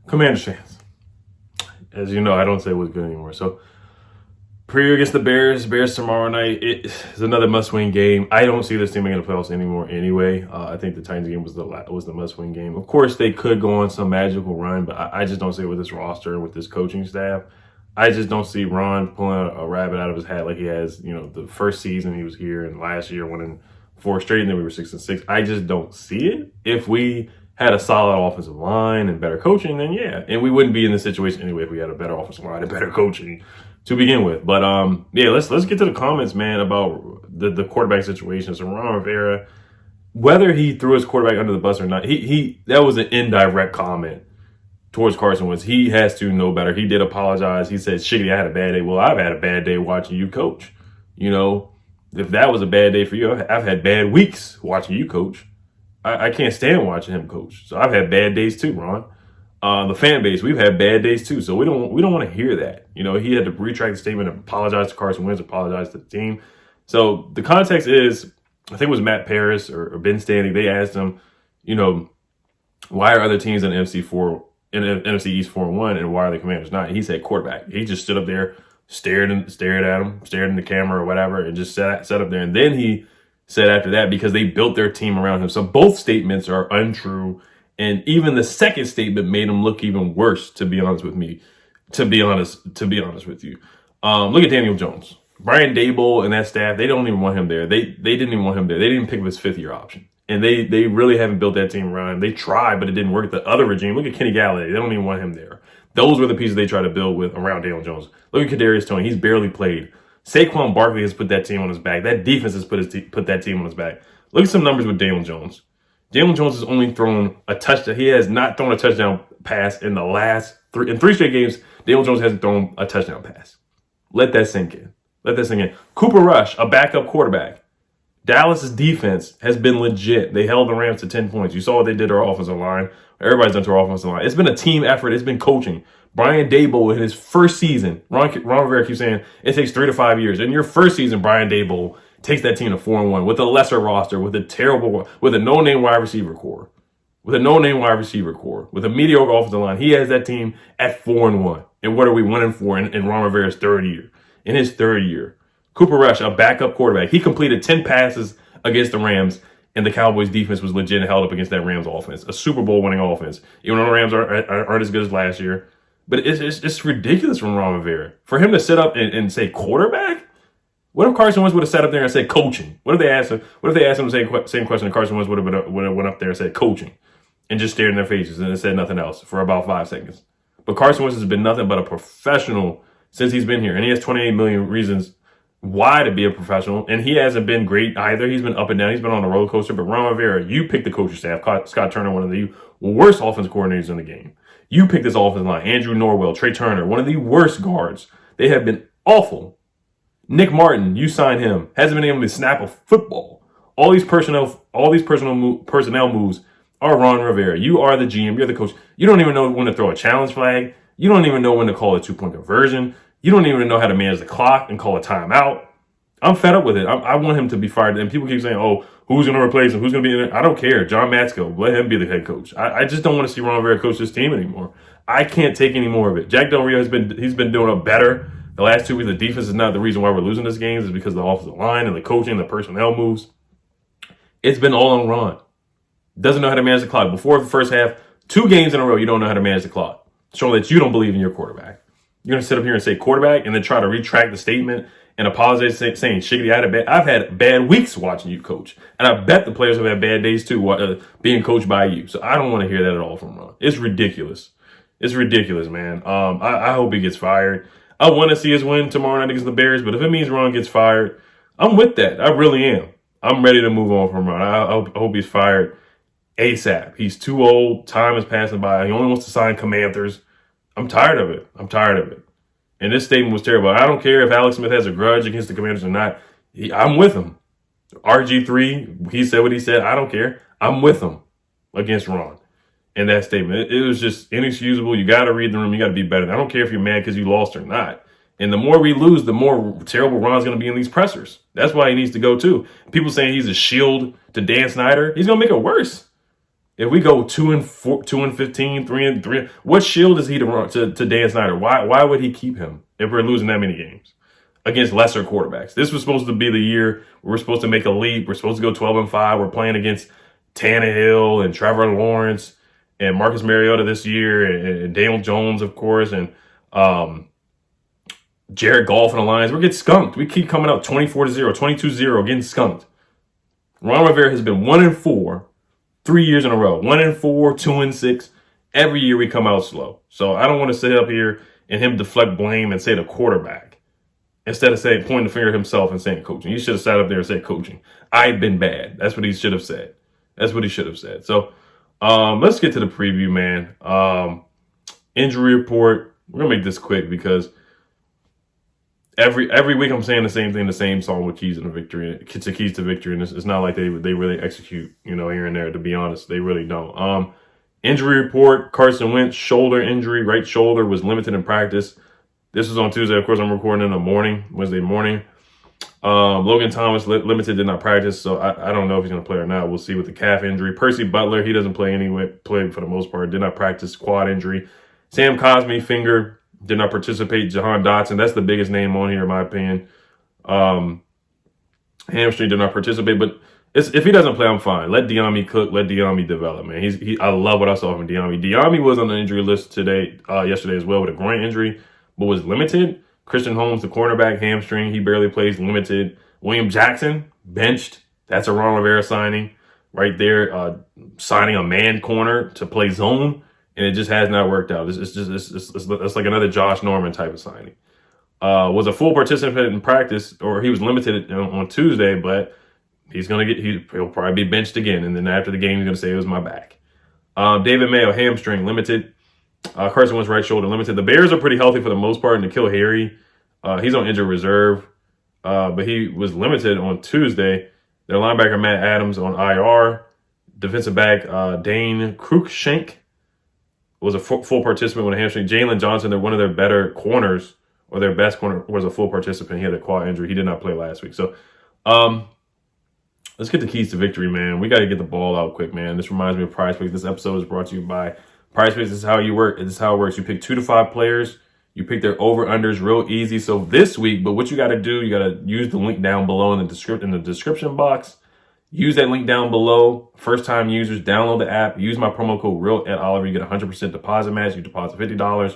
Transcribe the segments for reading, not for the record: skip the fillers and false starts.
Commanders fans, as you know, I don't say what's good anymore. So, preview against the Bears tomorrow night. It is another must-win game. I don't see this team making the playoffs anymore anyway. I think the Titans game was the must-win game. Of course, they could go on some magical run, but I just don't see it with this roster and with this coaching staff. I just don't see Ron pulling a rabbit out of his hat like he has, the first season he was here and last year winning 4 straight, and then we were 6-6. I just don't see it. If we had a solid offensive line and better coaching, then yeah. And we wouldn't be in this situation anyway if we had a better offensive line and better coaching to begin with. But yeah, let's get to the comments, man, about the quarterback situation. So Ron Rivera, whether he threw his quarterback under the bus or not, he that was an indirect comment towards Carson Wentz. He has to know better. He did apologize. He said, "Shitty, I had a bad day." Well, I've had a bad day watching you coach. If that was a bad day for you, I've had bad weeks watching you coach. I can't stand watching him coach. So I've had bad days too, Ron. The fan base, we've had bad days too. So we don't want to hear that. He had to retract the statement and apologize to Carson Wentz, apologize to the team. So the context is, I think it was Matt Paris or Ben Standing. They asked him, why are other teams in NFC East 4-1, and why are the Commanders not? And he said quarterback. He just stood up there, stared at him, stared in the camera or whatever, and just sat up there. And then he said after that, because they built their team around him. So both statements are untrue. And even the second statement made him look even worse, to be honest with me. To be honest with you. Look at Daniel Jones. Brian Daboll and that staff, they don't even want him there. They didn't even want him there. They didn't pick up his 5th-year option. And they really haven't built that team around him. They tried, but it didn't work. The other regime, look at Kenny Galladay. They don't even want him there. Those were the pieces they tried to build with around Daniel Jones. Look at Kadarius Toney. He's barely played. Saquon Barkley has put that team on his back. That defense has put that team on his back. Look at some numbers with Daniel Jones. Daniel Jones has only thrown a touchdown. He has not thrown a touchdown pass in the last 3 straight games. Daniel Jones hasn't thrown a touchdown pass. Let that sink in. Cooper Rush, a backup quarterback. Dallas's defense has been legit. They held the Rams to 10 points. You saw what they did to our offensive line. Everybody's done to our offensive line. It's been a team effort. It's been coaching. Brian Daboll in his first season, Ron Rivera keeps saying it takes 3 to 5 years. In your first season, Brian Daboll takes that team to 4-1 with a lesser roster, with a no-name wide receiver core, with a mediocre offensive line. He has that team at 4-1. And what are we 1-4 in Ron Rivera's third year? In his third year, Cooper Rush, a backup quarterback, he completed 10 passes against the Rams, and the Cowboys' defense was legit and held up against that Rams offense, a Super Bowl winning offense. Even though the Rams aren't as good as last year. But it's ridiculous from Ron Rivera. For him to sit up and say quarterback? What if Carson Wentz would have sat up there and said coaching? What if they asked him the same question and Carson Wentz would have went up there and said coaching and just stared in their faces and said nothing else for about 5 seconds? But Carson Wentz has been nothing but a professional since he's been here. And he has 28 million reasons why to be a professional. And he hasn't been great either. He's been up and down. He's been on a roller coaster. But Ron Rivera, you picked the coaching staff. Scott Turner, one of the worst offensive coordinators in the game. You picked this offensive line. Andrew Norwell, Trey Turner, one of the worst guards. They have been awful. Nick Martin, you signed him. Hasn't been able to snap a football. All these personnel moves are Ron Rivera. You are the GM. You're the coach. You don't even know when to throw a challenge flag. You don't even know when to call a 2-point conversion. You don't even know how to manage the clock and call a timeout. I'm fed up with it. I want him to be fired. And people keep saying, oh, who's going to replace him? Who's going to be in there? I don't care. John Matsko, let him be the head coach. I just don't want to see Ron Rivera coach this team anymore. I can't take any more of it. Jack Del Rio he's been doing it better. The last 2 weeks, the defense is not the reason why we're losing this game. It's because of the offensive line and the coaching, the personnel moves. It's been all on Ron. Doesn't know how to manage the clock. Before the first half, 2 games in a row, you don't know how to manage the clock. Showing that you don't believe in your quarterback. You're going to sit up here and say quarterback and then try to retract the statement and apologize saying, Shiggity, I've had bad weeks watching you coach. And I bet the players have had bad days too being coached by you. So I don't want to hear that at all from Ron. It's ridiculous. It's ridiculous, man. I hope he gets fired. I want to see us win tomorrow night against the Bears, but if it means Ron gets fired, I'm with that. I really am. I'm ready to move on from Ron. I hope he's fired ASAP. He's too old. Time is passing by. He only wants to sign Commanders. I'm tired of it. And this statement was terrible. I don't care if Alex Smith has a grudge against the Commanders or not. I'm with him. RG3, he said what he said. I don't care. I'm with him against Ron. And that statement, it was just inexcusable. You got to read the room. You got to be better. I don't care if you're mad because you lost or not. And the more we lose, the more terrible Ron's going to be in these pressers. That's why he needs to go too. People saying he's a shield to Dan Snyder. He's going to make it worse. If we go 2-4, 2-15, 3-3, what shield is he to run to Dan Snyder? Why would he keep him if we're losing that many games against lesser quarterbacks? This was supposed to be the year where we're supposed to make a leap. We're supposed to go 12-5. We're playing against Tannehill and Trevor Lawrence and Marcus Mariota this year, and Daniel Jones, of course, and Jared Goff and the Lions. We're getting skunked. We keep coming out 24-0, 22-0, getting skunked. Ron Rivera has been 1-4. 3 years in a row, 1-4, 2-6. Every year we come out slow. So I don't want to sit up here and him deflect blame and say the quarterback instead of saying pointing the finger at himself and saying coaching. He should have sat up there and said coaching. I've been bad. That's what he should have said. That's what he should have said. So let's get to the preview, man. Injury report. We're gonna make this quick because every week I'm saying the same thing, the same song with keys to victory, and it's not like they really execute, here and there. To be honest, they really don't. Injury report: Carson Wentz shoulder injury, right shoulder, was limited in practice. This was on Tuesday. Of course, I'm recording in the morning, Wednesday morning. Logan Thomas limited, did not practice, so I don't know if he's going to play or not. We'll see with the calf injury. Percy Butler, he doesn't play anyway. Played for the most part, did not practice, quad injury. Sam Cosmi, finger. Did not participate. Jahan Dotson, that's the biggest name on here in my opinion. Hamstring, did not participate. But if he doesn't play, I'm fine. Let Diami cook. Let Diami develop, man. I love what I saw from Diami. Diami was on the injury list yesterday as well with a groin injury, but was limited. Christian Holmes, the cornerback, hamstring. He barely plays, limited. William Jackson, benched. That's a Ron Rivera signing right there. Signing a man corner to play zone. And it just has not worked out. It's like another Josh Norman type of signing. Was a full participant in practice, or he was limited on Tuesday, but he'll probably be benched again. And then after the game, he's going to say it was my back. David Mayo, hamstring, limited. Carson Wentz, right shoulder, limited. The Bears are pretty healthy for the most part. And N'Keal Harry, he's on injured reserve, but he was limited on Tuesday. Their linebacker, Matt Adams, on IR. Defensive back, Dane Cruikshank, was a full participant with a hamstring. Jalen Johnson, they're one of their better corners, or their best corner, was a full participant. He had a quad injury. He did not play last week. So let's get the keys to victory, man. We got to get the ball out quick, man. This reminds me of Prize Picks. This episode is brought to you by Prize Picks. This is how you work. This is how it works. You pick 2 to 5 players. You pick their over-unders real easy. So this week, but what you got to do, you got to use the link down below in the description box. Use that link down below. First-time users, download the app. Use my promo code REALEdOliver. You get 100% deposit match. You deposit $50.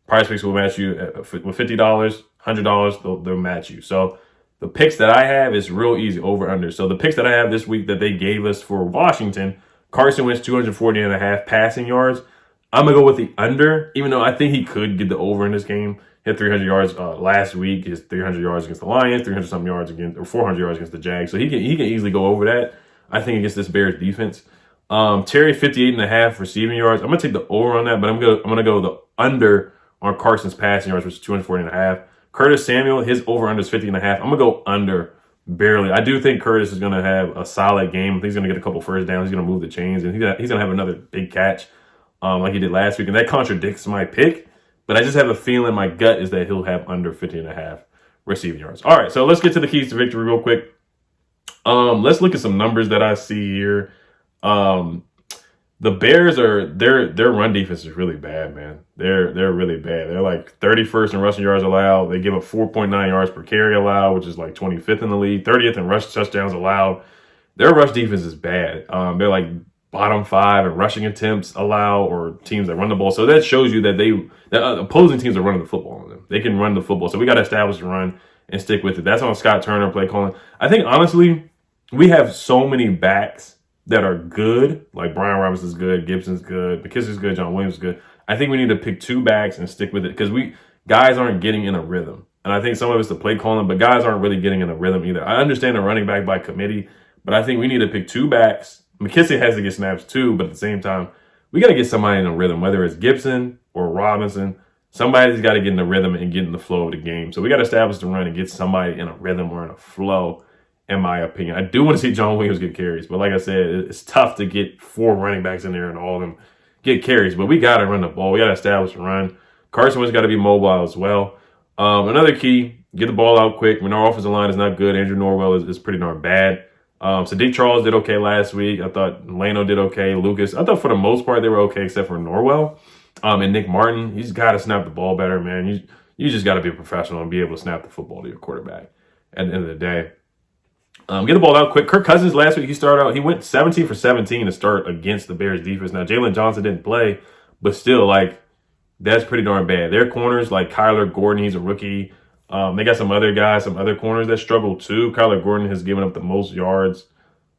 Prize Picks will match you with $50. $100, they'll match you. So the picks that I have is real easy, over-under. So the picks that I have this week that they gave us for Washington, Carson Wentz 240.5 passing yards. I'm going to go with the under, even though I think he could get the over in this game. He had 300 yards last week. His 300 yards against the Lions, 300-something yards against, or 400 yards against the Jags. So he can easily go over that, I think, against this Bears defense. Terry, 58.5 receiving yards. I'm going to take the over on that, but I'm going to go the under on Carson's passing yards, which is 240.5. Curtis Samuel, his over-under is 50.5. I'm going to go under barely. I do think Curtis is going to have a solid game. I think he's going to get a couple first downs. He's going to move the chains, and he's going to have another big catch like he did last week. And that contradicts my pick. But I just have a feeling, my gut is that he'll have under 50.5 receiving yards. All right, so let's get to the keys to victory real quick. Let's look at some numbers that I see here. The Bears their run defense is really bad, man. They're really bad. They're like 31st in rushing yards allowed. They give up 4.9 yards per carry allowed, which is like 25th in the league. 30th in rush touchdowns allowed. Their rush defense is bad. They're like bottom 5 in rushing attempts allow, or teams that run the ball. So that shows you that opposing teams are running the football on them. They can run the football. So we got to establish the run and stick with it. That's on Scott Turner play calling. I think, honestly, we have so many backs that are good. Like Brian Robinson's good, Gibson's good, McKissic's good, John Williams is good. I think we need to pick 2 backs and stick with it, because guys aren't getting in a rhythm. And I think some of it's the play calling, but guys aren't really getting in a rhythm either. I understand the running back by committee, but I think we need to pick 2 backs. McKissic has to get snaps too, but at the same time, we got to get somebody in a rhythm, whether it's Gibson or Robinson. Somebody's got to get in the rhythm and get in the flow of the game. So we got to establish the run and get somebody in a rhythm or in a flow, in my opinion. I do want to see John Williams get carries, but like I said, it's tough to get 4 running backs in there and all of them get carries. But we got to run the ball. We got to establish a run. Carson Wentz got to be mobile as well. Another key, get the ball out quick. When our offensive line is not good, Andrew Norwell is pretty darn bad. Sadiq Charles did okay last week. I thought Lano did okay. Lucas, I thought for the most part they were okay, except for Norwell. And Nick Martin, he's got to snap the ball better, man. You just got to be a professional and be able to snap the football to your quarterback at the end of the day. Get the ball out quick. Kirk Cousins last week, he went 17 for 17 to start against the Bears defense. Now, Jalen Johnson didn't play, but still, like, that's pretty darn bad. Their corners, like Kyler Gordon, he's a rookie. They got some other guys, some other corners that struggle too. Kyler Gordon has given up the most yards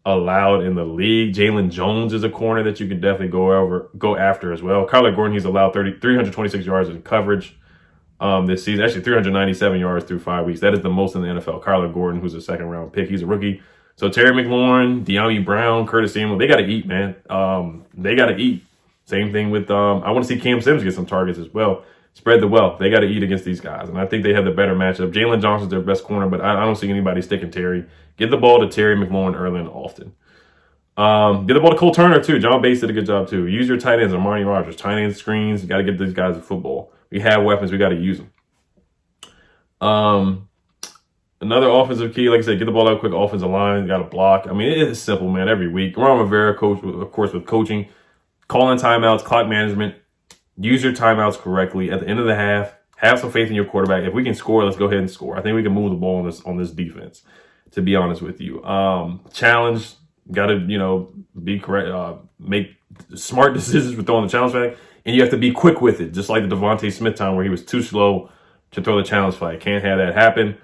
allowed in the league. Jalen Jones is a corner that you could definitely go after as well. Kyler Gordon, he's allowed 326 yards in coverage this season. Actually, 397 yards through 5 weeks. That is the most in the NFL. Kyler Gordon, who's a second-round pick, he's a rookie. So Terry McLaurin, De'Ami Brown, Curtis Samuel, they got to eat, man. They got to eat. Same thing with, I want to see Cam Sims get some targets as well. Spread the wealth. They got to eat against these guys. And I think they have the better matchup. Jalen Johnson's their best corner, but I don't see anybody sticking Terry. Get the ball to Terry McLaurin early and often. Get the ball to Cole Turner, too. John Bates did a good job, too. Use your tight ends, Armani Rogers. Tight end screens. You got to get these guys a football. We have weapons. We got to use them. Another offensive key, like I said, get the ball out quick. Offensive line, got to block. I mean, it is simple, man, every week. Ron Rivera, coach, of course, with coaching. Calling timeouts, clock management. Use your timeouts correctly. At the end of the half, have some faith in your quarterback. If we can score, let's go ahead and score. I think we can move the ball on this defense, to be honest with you. Challenge, got to, be correct, make smart decisions with throwing the challenge flag. And you have to be quick with it, just like the Devontae Smith time where he was too slow to throw the challenge flag. Can't have that happen.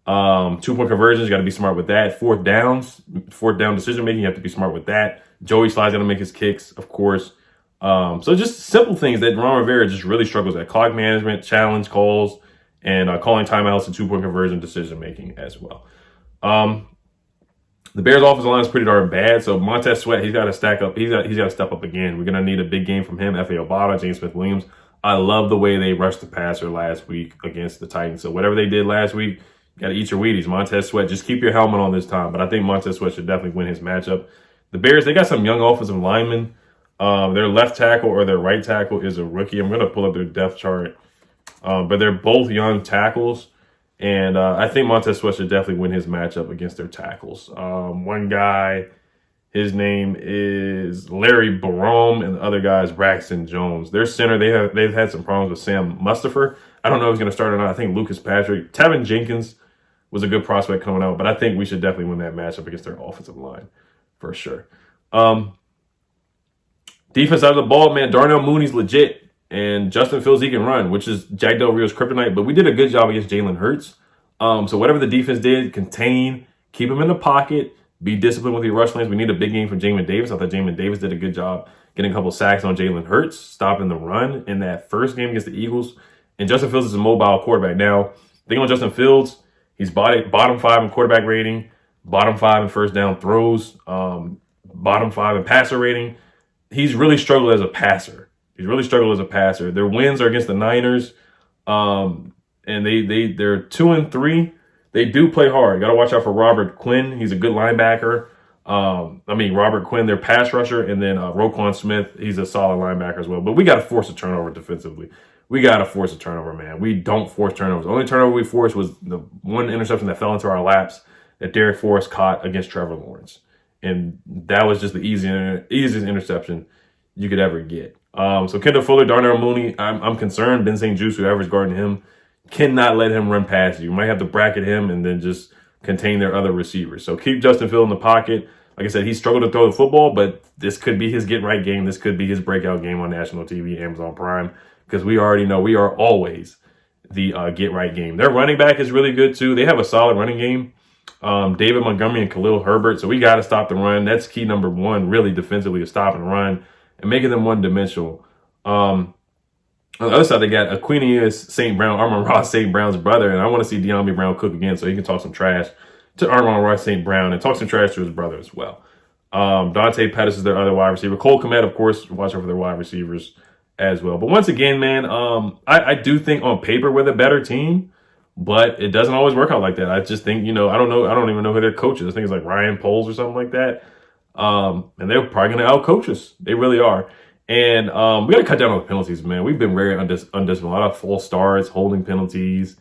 2-point conversions, you got to be smart with that. Fourth down decision making, you have to be smart with that. Joey Sly's got to make his kicks, of course. So just simple things that Ron Rivera just really struggles at. Clock management, challenge calls, and calling timeouts and 2-point conversion decision making as well. The Bears' offensive line is pretty darn bad, so Montez Sweat, he's got to stack up. He's got to step up again. We're going to need a big game from him. F.A. Obata, James Smith-Williams. I love the way they rushed the passer last week against the Titans. So whatever they did last week, you got to eat your Wheaties. Montez Sweat, just keep your helmet on this time. But I think Montez Sweat should definitely win his matchup. The Bears, they got some young offensive linemen. Their left tackle or their right tackle is a rookie. I'm going to pull up their depth chart. But they're both young tackles. And I think Montez Sweat should definitely win his matchup against their tackles. One guy, his name is Larry Barome, and the other guy is Braxton Jones. Their center, they've had some problems with Sam Mustipher. I don't know if he's going to start or not. I think Lucas Patrick. Tevin Jenkins was a good prospect coming out, but I think we should definitely win that matchup against their offensive line for sure. Defense side of the ball, man, Darnell Mooney's legit. And Justin Fields, he can run, which is Jack Del Rio's kryptonite. But we did a good job against Jalen Hurts. So whatever the defense did, contain, keep him in the pocket, be disciplined with your rush lanes. We need a big game from Jamin Davis. I thought Jamin Davis did a good job getting a couple sacks on Jalen Hurts, stopping the run in that first game against the Eagles. And Justin Fields is a mobile quarterback. Now, thing on Justin Fields, he's bottom 5 in quarterback rating, bottom 5 in first down throws, bottom 5 in passer rating. He's really struggled as a passer. Their wins are against the Niners, and they're 2-3. They do play hard. Got to watch out for Robert Quinn. He's a good linebacker. Robert Quinn, their pass rusher, and then Roquan Smith. He's a solid linebacker as well. But we got to force a turnover defensively. We got to force a turnover, man. We don't force turnovers. The only turnover we forced was the one interception that fell into our laps that Derek Forrest caught against Trevor Lawrence, and that was just the easiest interception you could ever get. So Kendall Fuller, Darnell Mooney, I'm concerned. Ben St. Juste, whoever's guarding him, cannot let him run past you. You might have to bracket him and then just contain their other receivers. So keep Justin Fields in the pocket. Like I said, he struggled to throw the football, but this could be his get-right game. This could be his breakout game on national TV, Amazon Prime, because we already know we are always the get-right game. Their running back is really good, too. They have a solid running game. David Montgomery and Khalil Herbert. So we got to stop the run. That's key number one, really, defensively, is stopping the run and making them one-dimensional. On the other side, they got Aquinius St. Brown, Amon-Ra St. Brown's brother, and I want to see De'Ami Brown cook again so he can talk some trash to Amon-Ra St. Brown and talk some trash to his brother as well. Dante Pettis is their other wide receiver. Cole Kmet, of course, watch out for their wide receivers as well. But once again, man, I do think on paper we're the better team, but it doesn't always work out like that. I just think, I don't know. I don't even know who their coach is. I think it's like Ryan Poles or something like that. And they're probably going to out-coach us. They really are. And we got to cut down on the penalties, man. We've been very undisciplined. A lot of false starts, holding penalties,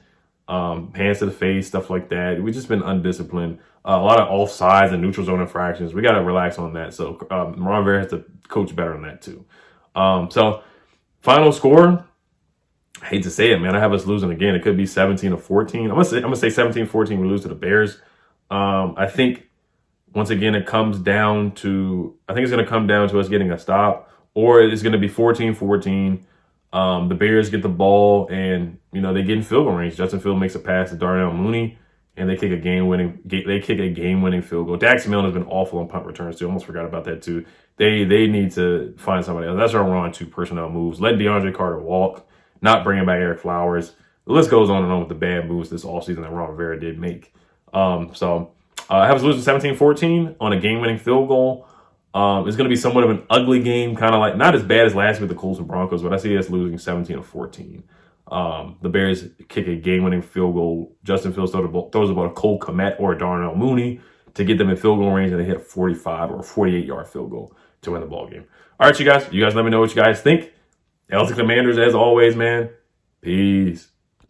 hands to the face, stuff like that. We've just been undisciplined. A lot of offsides and neutral zone infractions. We got to relax on that. So Ron Rivera has to coach better on that too. So final score, I hate to say it, man. I have us losing again. It could be 17-14. I'm gonna say 17-14. We lose to the Bears. I think once again it comes down to, I think it's gonna come down to us getting a stop, or it's gonna be 14-14. The Bears get the ball and they get in field goal range. Justin Fields makes a pass to Darnell Mooney, and they kick a game-winning field goal. Dax Milne has been awful on punt returns too. Almost forgot about that too. They need to find somebody else. That's our wrong 2 personnel moves. Let DeAndre Carter walk. Not bringing back Eric Flowers. The list goes on and on with the bad moves this offseason that Ron Rivera did make. So I have us losing 17-14 on a game-winning field goal. It's going to be somewhat of an ugly game, kind of like not as bad as last week with the Colts and Broncos, but I see us losing 17-14. The Bears kick a game-winning field goal. Justin Fields throws the ball to Cole Kmet or Darnell Mooney to get them in field goal range, and they hit a 45 or 48-yard field goal to win the ball game. All right, you guys let me know what you guys think. Elton Commanders, as always, man. Peace.